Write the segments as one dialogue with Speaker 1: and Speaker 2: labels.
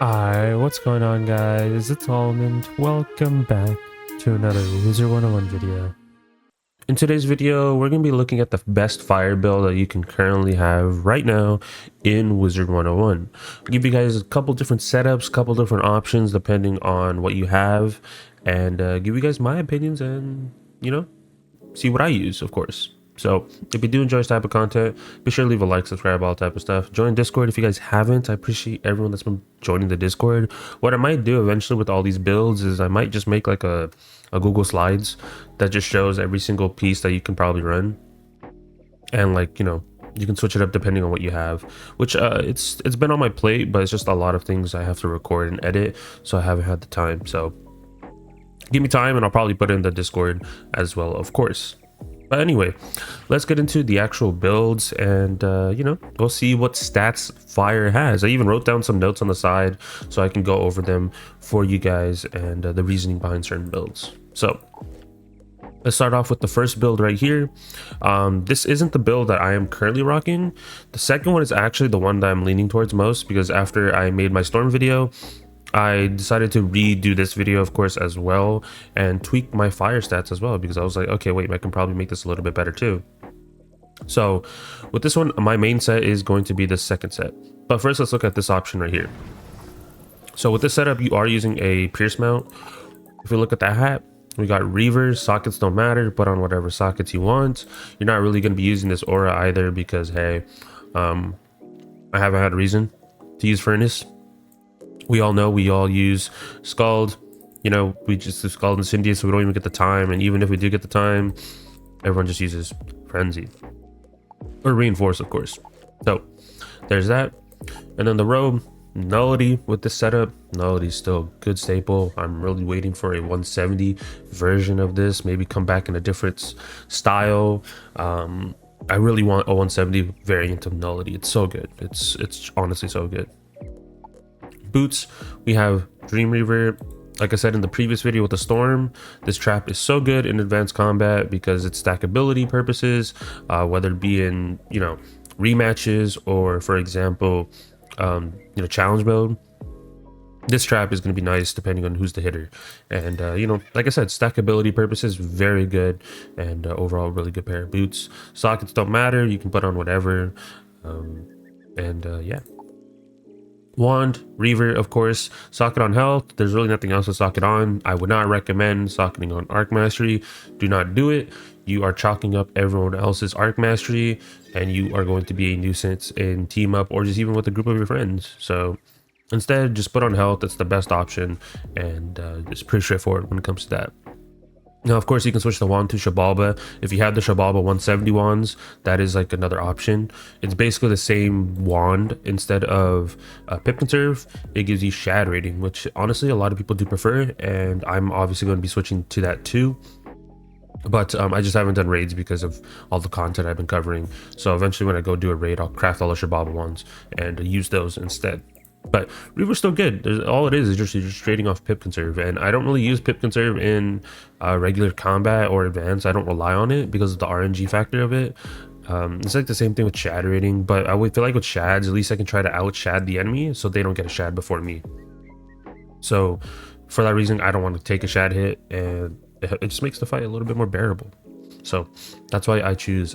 Speaker 1: Hi, what's going on guys? It's Almond. Welcome back to another Wizard101 video. In today's video, we're going to be looking at the best fire build that you can currently have right now in Wizard101. I'll give you guys a couple different setups, couple different options depending on what you have, and give you guys my opinions and, see what I use, of course. So if you do enjoy this type of content, be sure to leave a like, subscribe, all that type of stuff. Join Discord if you guys haven't. I appreciate everyone that's been joining the Discord. What I might do eventually with all these builds is I might just make like a Google Slides that just shows every single piece that you can probably run. And like, you can switch it up depending on what you have, which it's been on my plate, but it's just a lot of things I have to record and edit, so I haven't had the time. So give me time and I'll probably put it in the Discord as well, of course. But anyway, let's get into the actual builds and, we'll see what stats fire has. I even wrote down some notes on the side so I can go over them for you guys and the reasoning behind certain builds. So let's start off with the first build right here. This isn't the build that I am currently rocking. The second one is actually the one that I'm leaning towards most because after I made my storm video, I decided to redo this video, of course, as well, and tweak my fire stats as well, because I was like, okay, wait, I can probably make this a little bit better too. So with this one, my main set is going to be the second set. But first, let's look at this option right here. So with this setup, you are using a pierce mount. If we look at that hat, we got reavers. Sockets don't matter, put on whatever sockets you want. You're not really going to be using this aura either because, hey, I haven't had a reason to use furnace. We all know we all use Scald, we just do Scald and Incendiate, so we don't even get the time. And even if we do get the time, everyone just uses Frenzy or Reinforce, of course. So there's that. And then the robe, Nullity with this setup. Nullity is still a good staple. I'm really waiting for a 170 version of this, maybe come back in a different style. I really want a 170 variant of Nullity. It's so good. It's honestly so good. Boots, we have Dream Reaver. Like I said in the previous video with the storm, this trap is so good in advanced combat because it's stackability purposes, whether it be in rematches or, for example, challenge mode. This trap is going to be nice depending on who's the hitter, and like I said, stackability purposes, very good, and overall really good pair of boots. Sockets don't matter, you can put on whatever, yeah. Wand, Reaver, of course, socket on health. There's really nothing else to socket on. I would not recommend socketing on Arc Mastery. Do not do it. You are chalking up everyone else's Arc Mastery, and you are going to be a nuisance in team up or just even with a group of your friends. So instead, just put on health. It's the best option, and it's pretty straightforward when it comes to that. Now, of course, you can switch the wand to Shabalba. If you have the Shabalba 170 wands, that is like another option. It's basically the same wand. Instead of Pip Conserve, it gives you Shad rating, which honestly a lot of people do prefer, and I'm obviously going to be switching to that too. But I just haven't done raids because of all the content I've been covering. So eventually when I go do a raid, I'll craft all the Shabalba wands and use those instead. But Reaver's still good. All it is just you're just trading off Pip Conserve, and I don't really use Pip Conserve in regular combat or advanced. I don't rely on it because of the RNG factor of it. It's like the same thing with Shad rating, but I would feel like with Shads, at least I can try to out Shad the enemy so they don't get a Shad before me. So for that reason, I don't want to take a Shad hit, and it just makes the fight a little bit more bearable. So that's why I choose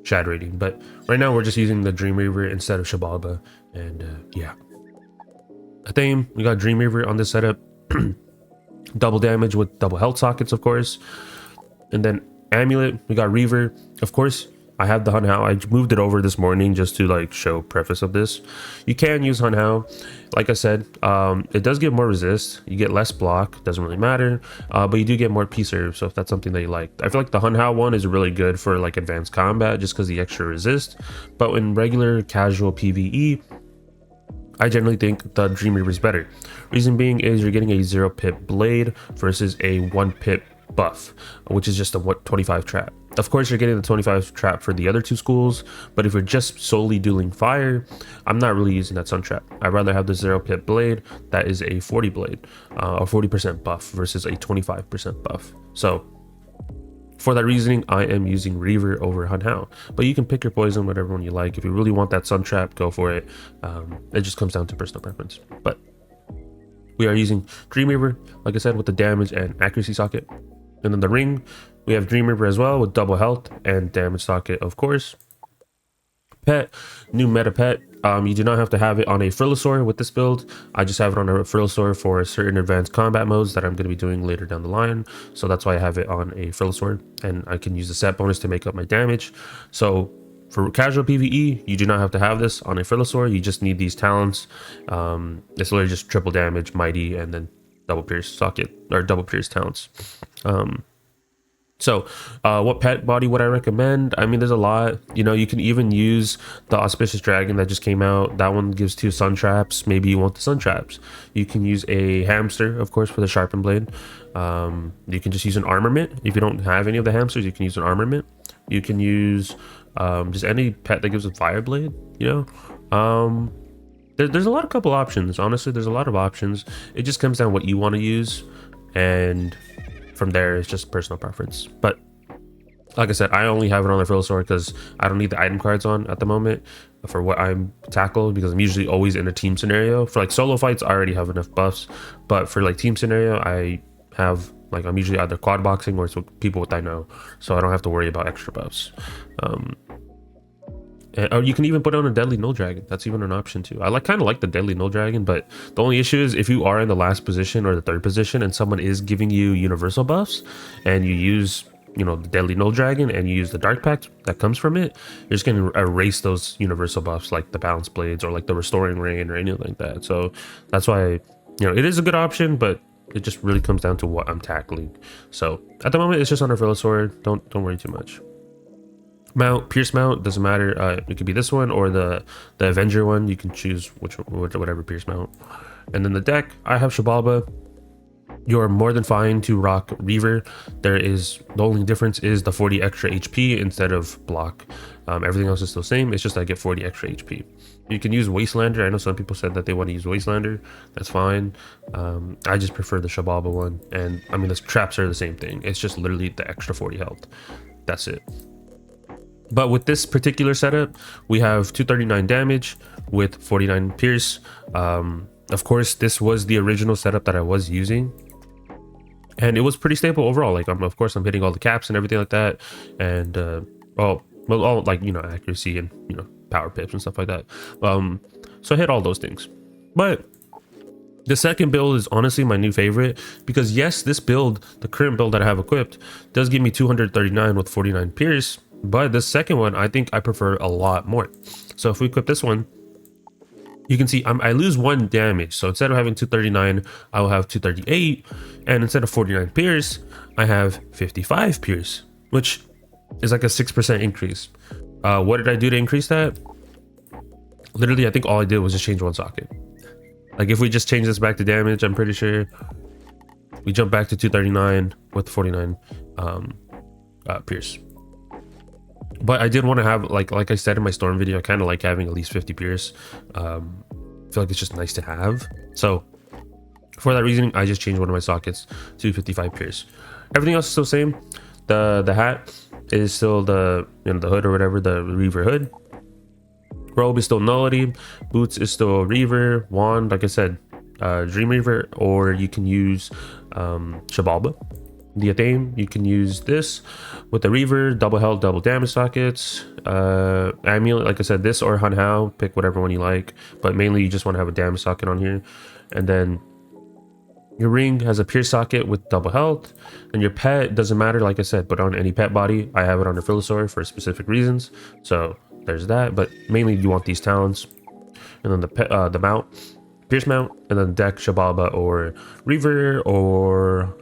Speaker 1: Shad rating. But right now we're just using the Dream Reaver instead of Shabalba, and yeah. Theme, we got Dream Reaver on this setup. Double damage with double health sockets, of course. And then Amulet, we got Reaver. Of course, I have the Hun Hao. I moved it over this morning just to like show preface of this. You can use Hun Hao. Like I said, it does give more resist. You get less block, doesn't really matter. But you do get more P-serve, so if that's something that you like. I feel like the Hun Hao one is really good for like advanced combat just because the extra resist. But in regular casual PvE, I generally think the Dream Reaver is better. Reason being is you're getting a 0 pip blade versus a 1 pip buff, which is just a 25 trap. Of course, you're getting the 25 trap for the other two schools, but if you're just solely dueling fire, I'm not really using that sun trap. I'd rather have the 0 pip blade that is a 40 blade, a 40% buff versus a 25% buff. So for that reasoning, I am using Reaver over Hun Hao. But you can pick your poison, whatever one you like. If you really want that sun trap, go for it. It just comes down to personal preference. But we are using Dreamweaver, like I said, with the damage and accuracy socket. And then the ring, we have Dreamweaver as well with double health and damage socket, of course. Pet, new meta pet. You do not have to have it on a Frilosaur with this build. I just have it on a Frilosaur for certain advanced combat modes that I'm going to be doing later down the line. So that's why I have it on a Frilosaur, and I can use the set bonus to make up my damage. So for casual PvE, you do not have to have this on a Frilosaur. You just need these talents. It's literally just triple damage, mighty, and then double pierce socket or double pierce talents. So what pet body would I recommend? I mean, there's a lot. You know, you can even use the Auspicious Dragon that just came out. That one gives 2 sun traps. Maybe you want the sun traps. You can use a hamster, of course, for the sharpened blade. You can just use an armament. If you don't have any of the hamsters, you can use an armament. You can use just any pet that gives a fire blade, you know. There's a lot of couple options. Honestly, there's a lot of options. It just comes down to what you want to use, and from there it's just personal preference. But like I said, I only have it on the Frilosaur because I don't need the item cards on at the moment for what I'm tackled, because I'm usually always in a team scenario. For like solo fights, I already have enough buffs, but for like team scenario, I have like, I'm usually either quad boxing or it's with people with I know, so I don't have to worry about extra buffs. Or you can even put on a Deadly Null Dragon. That's even an option too. I kind of like the Deadly Null Dragon, but the only issue is if you are in the last position or the 3rd position and someone is giving you universal buffs and you use, you know, the Deadly Null Dragon and you use the Dark Pact that comes from it, you're just going to erase those universal buffs like the Balance Blades or like the Restoring Rain or anything like that. So that's why, you know, it is a good option, but it just really comes down to what I'm tackling. So at the moment, it's just on a Frilosaur. Don't worry too much. Mount, Pierce mount, doesn't matter. It could be this one or the Avenger one. You can choose whatever Pierce mount. And then the deck, I have Shibalba. You're more than fine to rock Reaver. The only difference is the 40 extra HP instead of block. Everything else is still the same. It's just I get 40 extra HP. You can use Wastelander. I know some people said that they want to use Wastelander. That's fine. I just prefer the Shibalba one. And I mean, the traps are the same thing. It's just literally the extra 40 health. That's it. But with this particular setup, we have 239 damage with 49 pierce. Of course, this was the original setup that I was using, and it was pretty stable overall. Like, of course, I'm hitting all the caps and everything like that, and all like, you know, accuracy and, you know, power pips and stuff like that. So I hit all those things. But the second build is honestly my new favorite, because yes, this build, the current build that I have equipped, does give me 239 with 49 pierce. But the second one, I think I prefer a lot more. So if we equip this one, you can see I lose 1 damage. So instead of having 239, I will have 238. And instead of 49 pierce, I have 55 pierce, which is like a 6% increase. What did I do to increase that? Literally, I think all I did was just change 1 socket. Like if we just change this back to damage, I'm pretty sure we jump back to 239 with 49 pierce. But I did want to have, like I said in my Storm video, I kind of like having at least 50 pierce. I feel like it's just nice to have. So for that reason, I just changed one of my sockets to 55 pierce. Everything else is still the same. The hat is still the, you know, the hood or whatever, the Reaver hood. Robe is still Nullity. Boots is still Reaver. Wand, like I said, Dreamweaver, or you can use Shibalba. The Athame, you can use this with the Reaver, double health, double damage sockets. Amulet, like I said, this or Hunhow, pick whatever one you like, but mainly you just want to have a damage socket on here. And then your ring has a pierce socket with double health, and your pet doesn't matter, like I said, but on any pet body. I have it on the Frilosaur for specific reasons, so there's that. But mainly you want these talents, and then the mount, pierce mount, and then deck Shibalba or Reaver or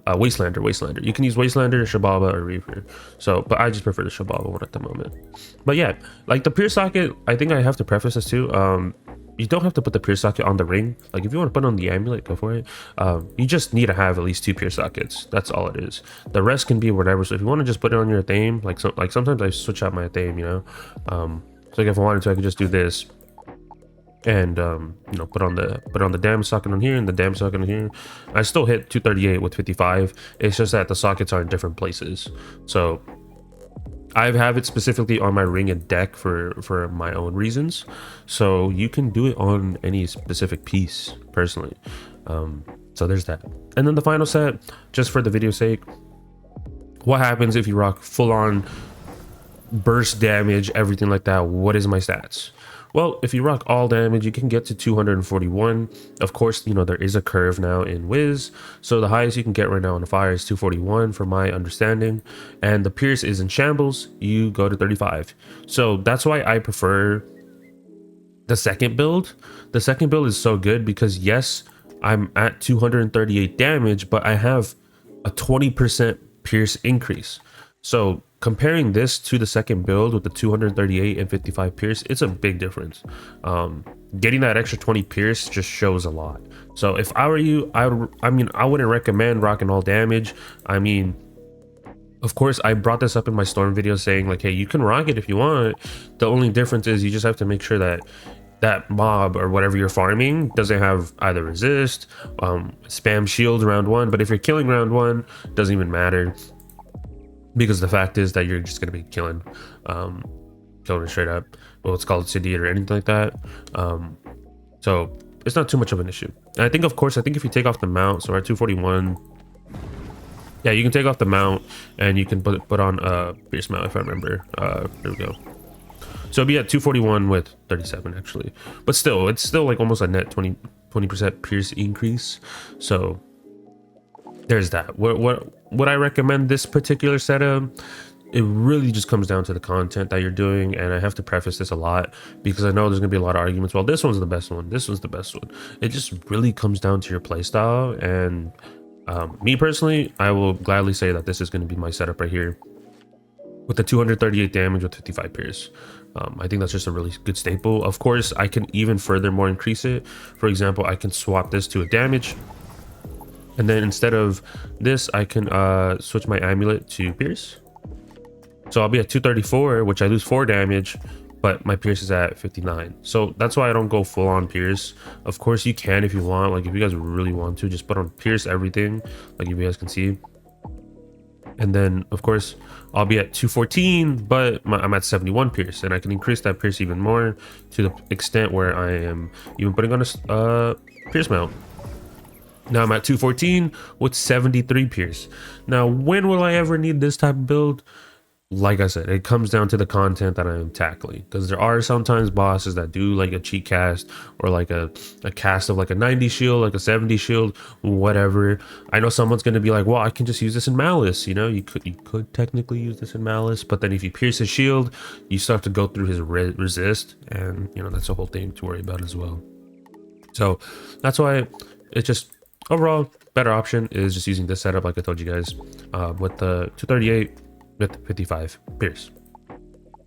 Speaker 1: Wastelander. You can use Wastelander, Shibalba, or Reaver. So, but I just prefer the Shibalba one at the moment. But yeah, like the pierce socket, I think I have to preface this too. You don't have to put the pierce socket on the ring. Like if you want to put on the amulet, go for it. You just need to have at least 2 pierce sockets. That's all it is. The rest can be whatever. So if you want to just put it on your Athame, like sometimes I switch out my Athame, you know. So like if I wanted to, I could just do this. And you know, put on the damage socket on here and the damage socket on here. I still hit 238 with 55. It's just that the sockets are in different places. So I have it specifically on my ring and deck for my own reasons, so you can do it on any specific piece personally. So there's that. And then the final set, just for the video's sake, what happens if you rock full on burst damage, everything like that? What is my stats? Well, if you rock all damage, you can get to 241. Of course, you know, there is a curve now in Wiz, so the highest you can get right now on the fire is 241 from my understanding, and the pierce is in shambles, you go to 35. So that's why I prefer the second build. The second build is so good because yes, I'm at 238 damage, but I have a 20% pierce increase. So comparing this to the second build with the 238 and 55 pierce, it's a big difference. Getting that extra 20 pierce just shows a lot. So if I were you, I wouldn't recommend rocking all damage. I mean, of course, I brought this up in my storm video saying like, hey, you can rock it if you want. The only difference is you just have to make sure that that mob or whatever you're farming doesn't have either resist, spam shield round one. But if you're killing round one, doesn't even matter, because the fact is that you're just going to be killing it straight up. Well, it's called City or anything like that. So it's not too much of an issue. And I think, of course, if you take off the mount, so we're at 241. Yeah, you can take off the mount and you can put on a pierce mount, if I remember. There we go. So it'd be at 241 with 37 actually. But still, it's still like almost a net 20% pierce increase. So there's that. Would I recommend this particular setup? It really just comes down to the content that you're doing, and I have to preface this a lot because I know there's gonna be a lot of arguments. Well, this one's the best one, this one's the best one. It just really comes down to your playstyle, and me personally, I will gladly say that this is going to be my setup right here with the 238 damage with 55 pierce. I think that's just a really good staple. Of course, I can even furthermore increase it. For example, I can swap this to a damage, and then instead of this, I can switch my amulet to pierce. So I'll be at 234, which I lose 4 damage, but my pierce is at 59. So that's why I don't go full on pierce. Of course you can if you want, like if you guys really want to, just put on pierce everything, like if you guys can see. And then of course I'll be at 214, but I'm at 71 pierce, and I can increase that pierce even more to the extent where I am even putting on a pierce mount. Now I'm at 214 with 73 pierce. Now when will I ever need this type of build? Like I said, it comes down to the content that I am tackling, because there are sometimes bosses that do like a cheat cast or like a cast of like a 90 shield, like a 70 shield, whatever. I know someone's going to be like, well, I can just use this in Malice. You know, you could technically use this in Malice, but then if you pierce his shield, you still have to go through his resist, and you know, that's a whole thing to worry about as well. So that's why it's just overall better option is just using this setup, like I told you guys, with the 238 with 55 pierce.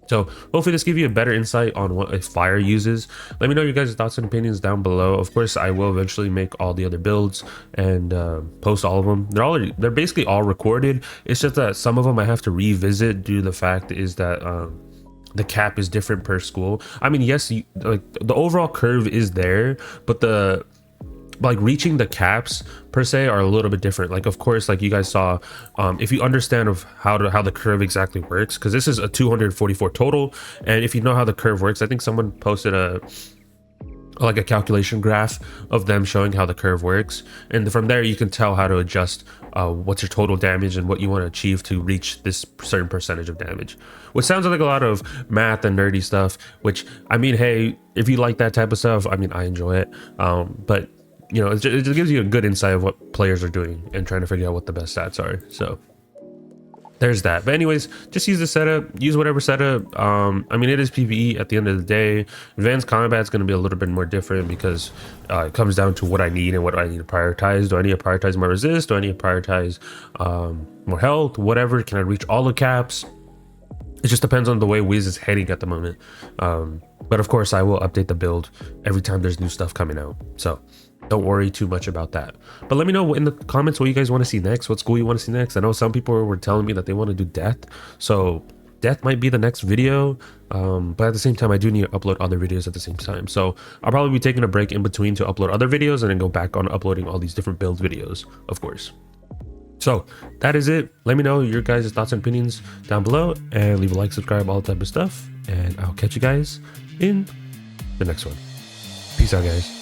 Speaker 1: So hopefully this gives you a better insight on what a fire uses. Let me know your guys' thoughts and opinions down below. Of course, I will eventually make all the other builds and post all of them. They're basically all recorded. It's just that some of them I have to revisit due to the fact is that the cap is different per school. I mean, yes, like the overall curve is there, but like reaching the caps per se are a little bit different. Like of course, like you guys saw, if you understand of how the curve exactly works, because this is a 244 total, and if you know how the curve works, I think someone posted a calculation graph of them showing how the curve works, and from there you can tell how to adjust what's your total damage and what you want to achieve to reach this certain percentage of damage, which sounds like a lot of math and nerdy stuff, which I mean, hey, if you like that type of stuff, I mean, I enjoy it, but you know, it just gives you a good insight of what players are doing and trying to figure out what the best stats are. So there's that. But anyways, just use the setup, use whatever setup. I mean, it is PvE at the end of the day. Advanced combat is going to be a little bit more different because it comes down to what I need and what I need to prioritize. Do I need to prioritize my resist? Do I need to prioritize more health? Whatever. Can I reach all the caps? It just depends on the way Wiz is heading at the moment. But of course, I will update the build every time there's new stuff coming out. So don't worry too much about that. But let me know in the comments what you guys want to see next, what school you want to see next. I know some people were telling me that they want to do death, so death might be the next video, but at the same time I do need to upload other videos at the same time, so I'll probably be taking a break in between to upload other videos and then go back on uploading all these different build videos, of course. So that is it. Let me know your guys' thoughts and opinions down below, and leave a like, subscribe, all that type of stuff. And I'll catch you guys in the next one. Peace out, guys.